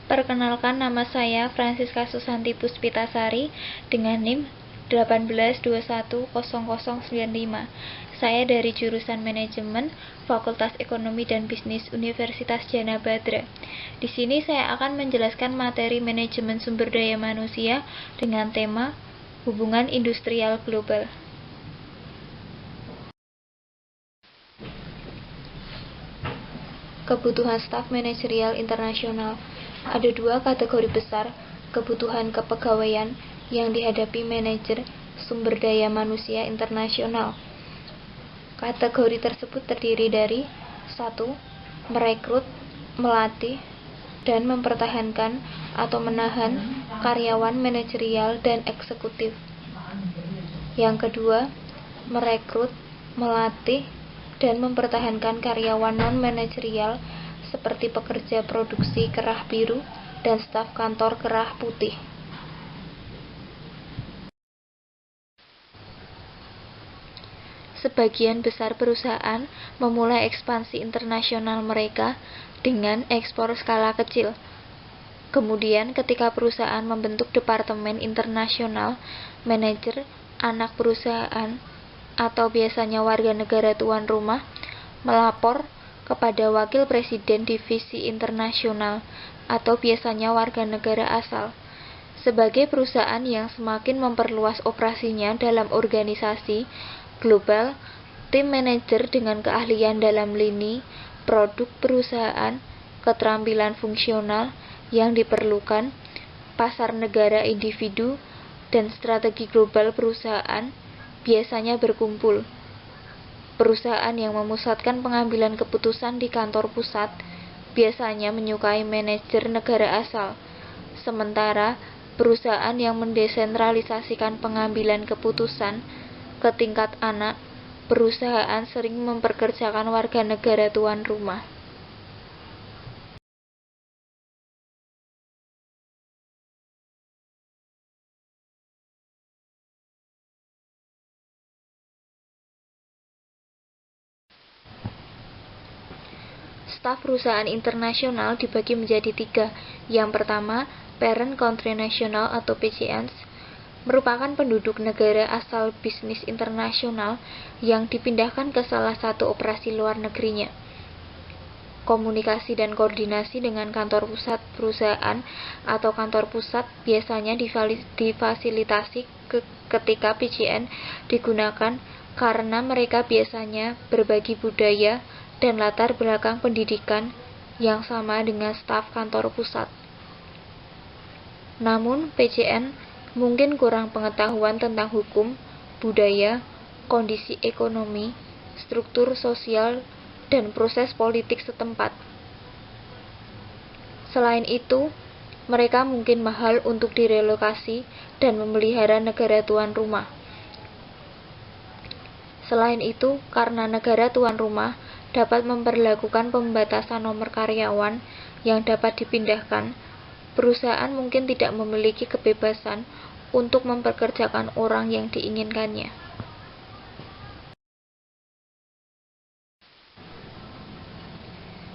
Perkenalkan, nama saya Francisca Susanti Puspitasari dengan NIM 18210095. Saya dari jurusan Manajemen Fakultas Ekonomi dan Bisnis Universitas Jana Badra. Di sini saya akan menjelaskan materi manajemen sumber daya manusia dengan tema hubungan industrial global. Kebutuhan staf manajerial internasional. Ada dua kategori besar kebutuhan kepegawaian yang dihadapi manajer sumber daya manusia internasional. Kategori tersebut terdiri dari 1. Merekrut, melatih, dan mempertahankan atau menahan karyawan manajerial dan eksekutif. Yang kedua, merekrut, melatih, dan mempertahankan karyawan non-manajerial seperti pekerja produksi kerah biru dan staf kantor kerah putih. Sebagian besar perusahaan memulai ekspansi internasional mereka dengan ekspor skala kecil. Kemudian ketika perusahaan membentuk departemen internasional, manajer anak perusahaan atau biasanya warga negara tuan rumah melapor kepada wakil presiden divisi internasional atau biasanya warga negara asal. Sebagai perusahaan yang semakin memperluas operasinya dalam organisasi global, tim manajer dengan keahlian dalam lini produk perusahaan, keterampilan fungsional yang diperlukan, pasar negara individu, dan strategi global perusahaan biasanya berkumpul. Perusahaan yang memusatkan pengambilan keputusan di kantor pusat biasanya menyukai manajer negara asal, sementara perusahaan yang mendesentralisasikan pengambilan keputusan ke tingkat anak perusahaan sering memperkerjakan warga negara tuan rumah. Staf perusahaan internasional dibagi menjadi 3. Yang pertama, Parent Country National atau PCNs, merupakan penduduk negara asal bisnis internasional yang dipindahkan ke salah satu operasi luar negerinya. Komunikasi dan koordinasi dengan kantor pusat perusahaan atau kantor pusat biasanya difasilitasi ketika PCN digunakan karena mereka biasanya berbagi budaya dan latar belakang pendidikan yang sama dengan staf kantor pusat. Namun, PCN mungkin kurang pengetahuan tentang hukum, budaya, kondisi ekonomi, struktur sosial, dan proses politik setempat. Selain itu, mereka mungkin mahal untuk direlokasi dan memelihara negara tuan rumah. Selain itu, karena negara tuan rumah dapat memperlakukan pembatasan nomor karyawan yang dapat dipindahkan, perusahaan mungkin tidak memiliki kebebasan untuk mempekerjakan orang yang diinginkannya.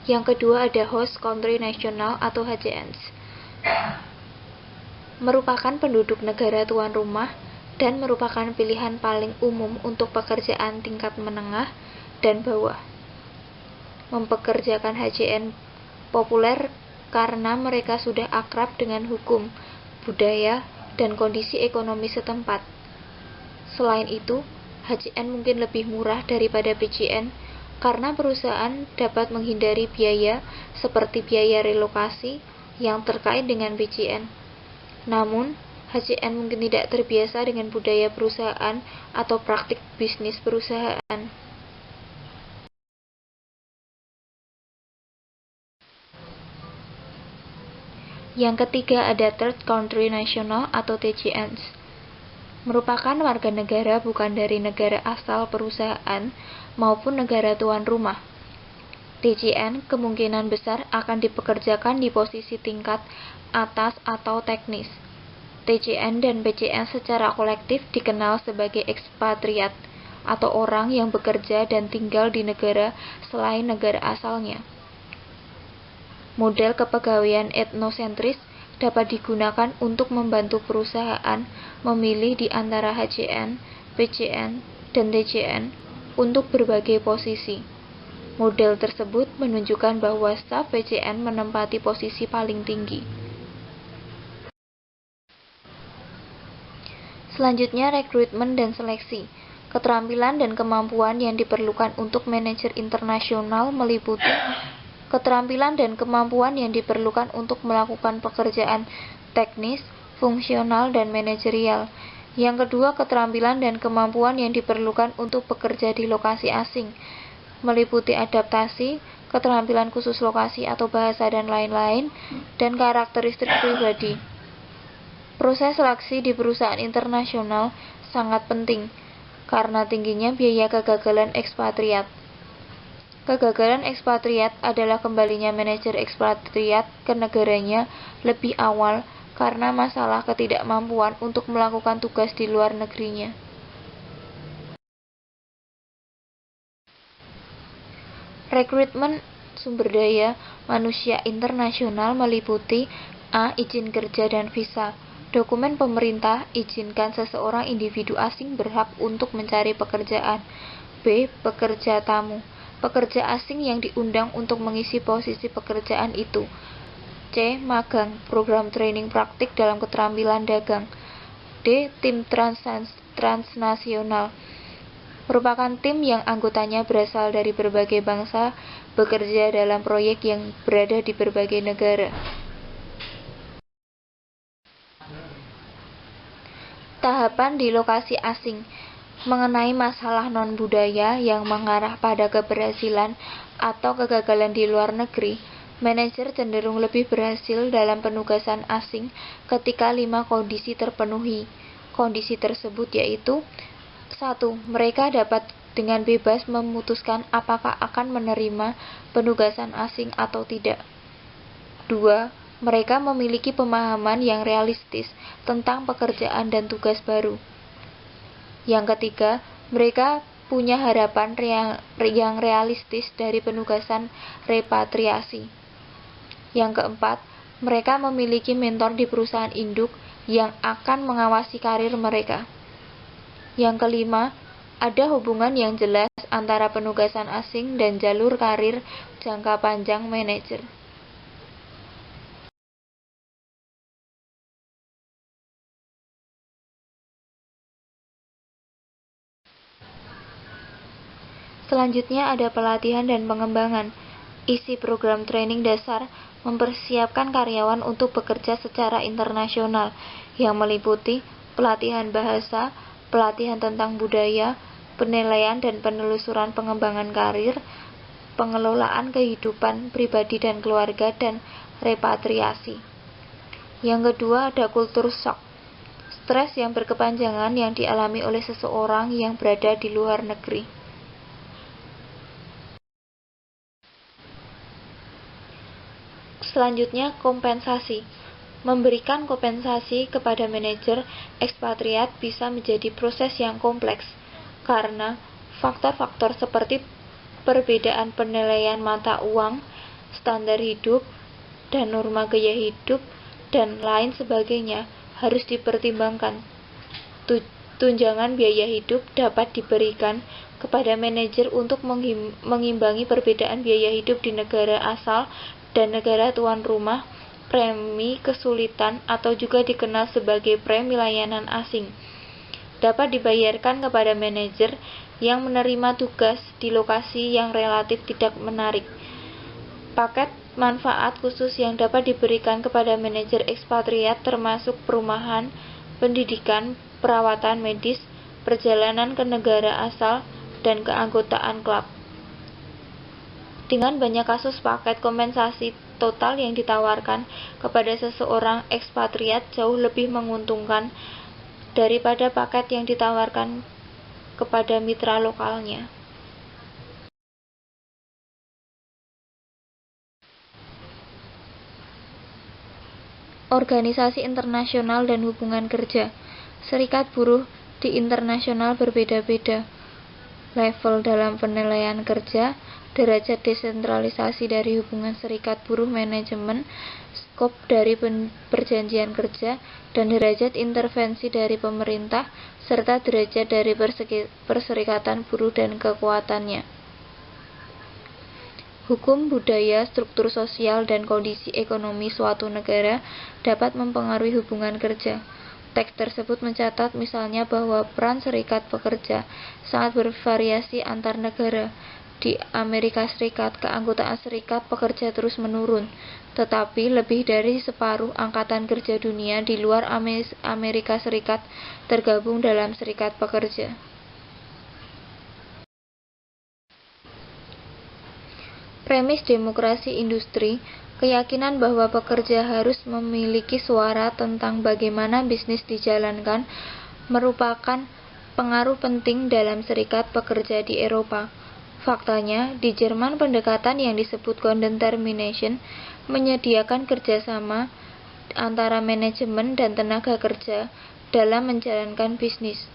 Yang kedua ada Host Country National atau HCNs, merupakan penduduk negara tuan rumah dan merupakan pilihan paling umum untuk pekerjaan tingkat menengah dan bawah. Mempekerjakan HCN populer karena mereka sudah akrab dengan hukum, budaya, dan kondisi ekonomi setempat. Selain itu, HCN mungkin lebih murah daripada PCN karena perusahaan dapat menghindari biaya seperti biaya relokasi yang terkait dengan PCN. Namun, HCN mungkin tidak terbiasa dengan budaya perusahaan atau praktik bisnis perusahaan. Yang ketiga ada Third Country National atau TCNs, merupakan warga negara bukan dari negara asal perusahaan maupun negara tuan rumah. TCN kemungkinan besar akan dipekerjakan di posisi tingkat atas atau teknis. TCN dan PCN secara kolektif dikenal sebagai ekspatriat atau orang yang bekerja dan tinggal di negara selain negara asalnya. Model kepegawaian etnosentris dapat digunakan untuk membantu perusahaan memilih di antara HCN, PCN, dan TCN untuk berbagai posisi. Model tersebut menunjukkan bahwa staf PCN menempati posisi paling tinggi. Selanjutnya, rekrutmen dan seleksi. Keterampilan dan kemampuan yang diperlukan untuk manajer internasional meliputi keterampilan dan kemampuan yang diperlukan untuk melakukan pekerjaan teknis, fungsional, dan manajerial. Yang kedua, keterampilan dan kemampuan yang diperlukan untuk bekerja di lokasi asing, meliputi adaptasi, keterampilan khusus lokasi atau bahasa dan lain-lain, dan karakteristik pribadi. Proses seleksi di perusahaan internasional sangat penting, karena tingginya biaya kegagalan ekspatriat. Kegagalan ekspatriat adalah kembalinya manajer ekspatriat ke negaranya lebih awal karena masalah ketidakmampuan untuk melakukan tugas di luar negerinya. Rekrutmen sumber daya manusia internasional meliputi A. Izin kerja dan visa. Dokumen pemerintah izinkan seseorang individu asing berhak untuk mencari pekerjaan. B. Pekerja tamu. Pekerja asing yang diundang untuk mengisi posisi pekerjaan itu. C. Magang, program training praktik dalam keterampilan dagang. D. Tim transnasional. Merupakan tim yang anggotanya berasal dari berbagai bangsa, bekerja dalam proyek yang berada di berbagai negara. Tahapan di lokasi asing. Mengenai masalah non-budaya yang mengarah pada keberhasilan atau kegagalan di luar negeri, manajer cenderung lebih berhasil dalam penugasan asing ketika 5 kondisi terpenuhi. Kondisi tersebut yaitu 1. Mereka dapat dengan bebas memutuskan apakah akan menerima penugasan asing atau tidak. 2. Mereka memiliki pemahaman yang realistis tentang pekerjaan dan tugas baru. Yang ketiga, mereka punya harapan yang realistis dari penugasan repatriasi. Yang keempat, mereka memiliki mentor di perusahaan induk yang akan mengawasi karir mereka. Yang kelima, ada hubungan yang jelas antara penugasan asing dan jalur karir jangka panjang manajer. Selanjutnya ada pelatihan dan pengembangan. Isi program training dasar mempersiapkan karyawan untuk bekerja secara internasional yang meliputi pelatihan bahasa, pelatihan tentang budaya, penilaian dan penelusuran pengembangan karir, pengelolaan kehidupan pribadi dan keluarga, dan repatriasi. Yang kedua ada kultur shock. Stres yang berkepanjangan yang dialami oleh seseorang yang berada di luar negeri. Selanjutnya, kompensasi. Memberikan kompensasi kepada manajer ekspatriat bisa menjadi proses yang kompleks, karena faktor-faktor seperti perbedaan penilaian mata uang, standar hidup, dan norma gaya hidup, dan lain sebagainya harus dipertimbangkan. Tunjangan biaya hidup dapat diberikan kepada manajer untuk mengimbangi perbedaan biaya hidup di negara asal dan negara tuan rumah, premi kesulitan atau juga dikenal sebagai premi layanan asing. Dapat dibayarkan kepada manajer yang menerima tugas di lokasi yang relatif tidak menarik. Paket manfaat khusus yang dapat diberikan kepada manajer ekspatriat termasuk perumahan, pendidikan, perawatan medis, perjalanan ke negara asal, dan keanggotaan klub. Dengan banyak kasus paket kompensasi total yang ditawarkan kepada seseorang ekspatriat jauh lebih menguntungkan daripada paket yang ditawarkan kepada mitra lokalnya. Organisasi internasional dan hubungan kerja. Serikat buruh di internasional berbeda-beda. Level dalam penilaian kerja, derajat desentralisasi dari hubungan serikat buruh manajemen, skop dari perjanjian kerja, dan derajat intervensi dari pemerintah, serta derajat dari perserikatan buruh dan kekuatannya. Hukum, budaya, struktur sosial, dan kondisi ekonomi suatu negara dapat mempengaruhi hubungan kerja. Teks tersebut mencatat misalnya bahwa peran serikat pekerja sangat bervariasi antar negara. Di Amerika Serikat, keanggotaan serikat pekerja terus menurun, tetapi lebih dari separuh angkatan kerja dunia di luar Amerika Serikat tergabung dalam serikat pekerja. Premis demokrasi industri, keyakinan bahwa pekerja harus memiliki suara tentang bagaimana bisnis dijalankan, merupakan pengaruh penting dalam serikat pekerja di Eropa. Faktanya, di Jerman pendekatan yang disebut condetermination menyediakan kerjasama antara manajemen dan tenaga kerja dalam menjalankan bisnis.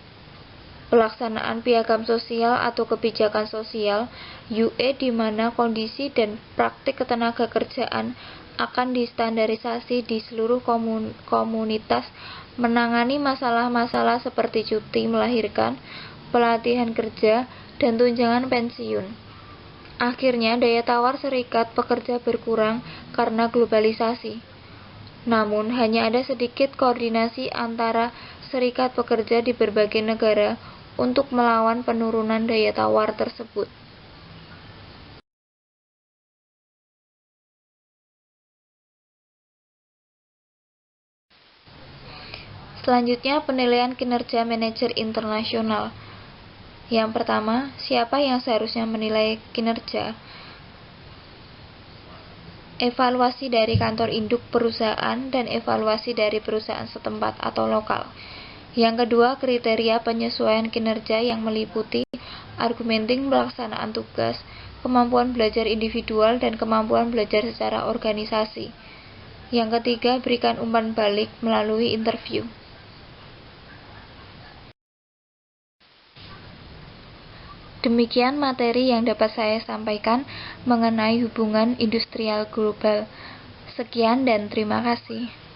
Pelaksanaan piagam sosial atau kebijakan sosial (UE) di mana kondisi dan praktik ketenaga kerjaan akan distandarisasi di seluruh komunitas, menangani masalah-masalah seperti cuti melahirkan, pelatihan kerja, dan tunjangan pensiun. Akhirnya, daya tawar serikat pekerja berkurang karena globalisasi. Namun, hanya ada sedikit koordinasi antara serikat pekerja di berbagai negara untuk melawan penurunan daya tawar tersebut. Selanjutnya, penilaian kinerja manajer internasional. Yang pertama, siapa yang seharusnya menilai kinerja? Evaluasi dari kantor induk perusahaan dan evaluasi dari perusahaan setempat atau lokal. Yang kedua, kriteria penyesuaian kinerja yang meliputi argumenting pelaksanaan tugas, kemampuan belajar individual, dan kemampuan belajar secara organisasi. Yang ketiga, berikan umpan balik melalui interview. Demikian materi yang dapat saya sampaikan mengenai hubungan industrial global. Sekian dan terima kasih.